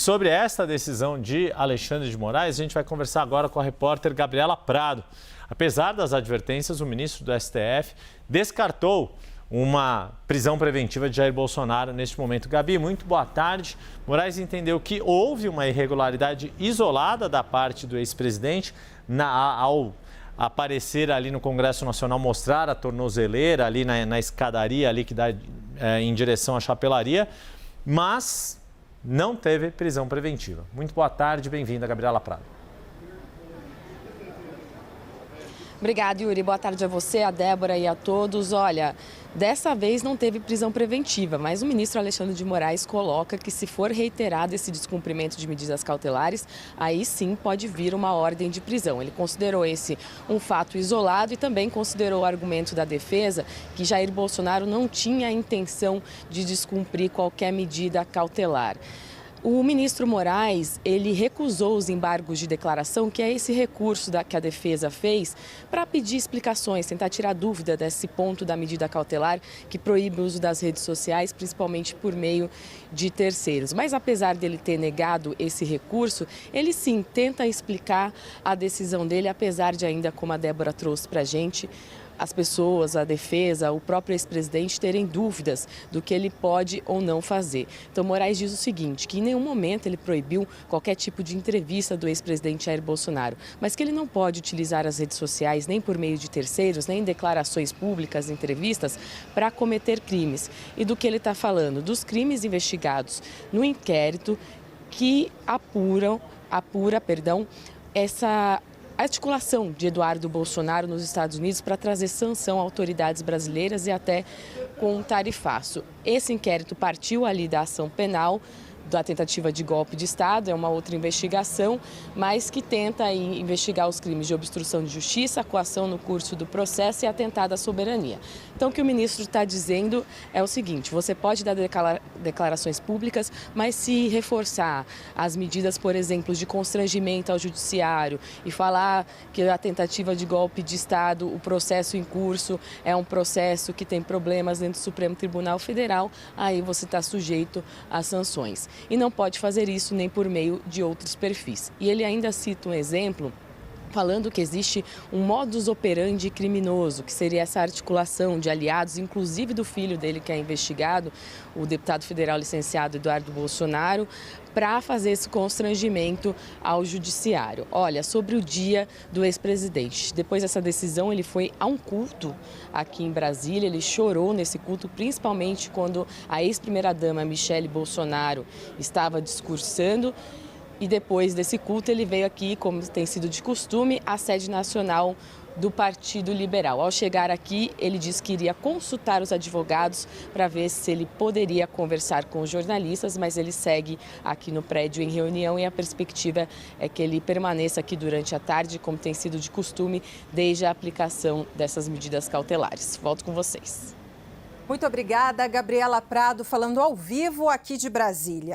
Sobre esta decisão de Alexandre de Moraes, a gente vai conversar agora com a repórter Gabriela Prado. Apesar das advertências, o ministro do STF descartou uma prisão preventiva de Jair Bolsonaro neste momento. Gabi, muito boa tarde. Moraes entendeu que houve uma irregularidade isolada da parte do ex-presidente ao aparecer ali no Congresso Nacional, mostrar a tornozeleira ali na escadaria ali que dá em direção à chapelaria, mas não teve prisão preventiva. Muito boa tarde, bem-vinda, Gabriela Prado. Obrigada, Yuri. Boa tarde a você, a Débora e a todos. Olha, dessa vez não teve prisão preventiva, mas o ministro Alexandre de Moraes coloca que se for reiterado esse descumprimento de medidas cautelares, aí sim pode vir uma ordem de prisão. Ele considerou esse um fato isolado e também considerou o argumento da defesa que Jair Bolsonaro não tinha a intenção de descumprir qualquer medida cautelar. O ministro Moraes, ele recusou os embargos de declaração, que é esse recurso que a defesa fez para pedir explicações, tentar tirar dúvida desse ponto da medida cautelar que proíbe o uso das redes sociais, principalmente por meio de terceiros. Mas apesar dele ter negado esse recurso, ele sim tenta explicar a decisão dele, apesar de ainda, como a Débora trouxe para a gente, as pessoas, a defesa, o próprio ex-presidente terem dúvidas do que ele pode ou não fazer. Então, Moraes diz o seguinte, que em nenhum momento ele proibiu qualquer tipo de entrevista do ex-presidente Jair Bolsonaro, mas que ele não pode utilizar as redes sociais nem por meio de terceiros, nem em declarações públicas, entrevistas, para cometer crimes. E do que ele está falando? Dos crimes investigados no inquérito que apura essa articulação de Eduardo Bolsonaro nos Estados Unidos para trazer sanção a autoridades brasileiras e até com um tarifaço. Esse inquérito partiu ali da ação penal, da tentativa de golpe de Estado, é uma outra investigação, mas que tenta aí investigar os crimes de obstrução de justiça, coação no curso do processo e atentado à soberania. Então, o que o ministro está dizendo é o seguinte, você pode dar declarações públicas, mas se reforçar as medidas, por exemplo, de constrangimento ao judiciário e falar que a tentativa de golpe de Estado, o processo em curso é um processo que tem problemas dentro do Supremo Tribunal Federal, aí você está sujeito a sanções. E não pode fazer isso nem por meio de outros perfis. E ele ainda cita um exemplo falando que existe um modus operandi criminoso, que seria essa articulação de aliados, inclusive do filho dele que é investigado, o deputado federal licenciado Eduardo Bolsonaro, para fazer esse constrangimento ao judiciário. Olha, sobre o dia do ex-presidente, depois dessa decisão ele foi a um culto aqui em Brasília, ele chorou nesse culto, principalmente quando a ex-primeira-dama Michele Bolsonaro estava discursando. E depois desse culto ele veio aqui, como tem sido de costume, à sede nacional do Partido Liberal. Ao chegar aqui, ele disse que iria consultar os advogados para ver se ele poderia conversar com os jornalistas, mas ele segue aqui no prédio em reunião e a perspectiva é que ele permaneça aqui durante a tarde, como tem sido de costume, desde a aplicação dessas medidas cautelares. Volto com vocês. Muito obrigada, Gabriela Prado, falando ao vivo aqui de Brasília.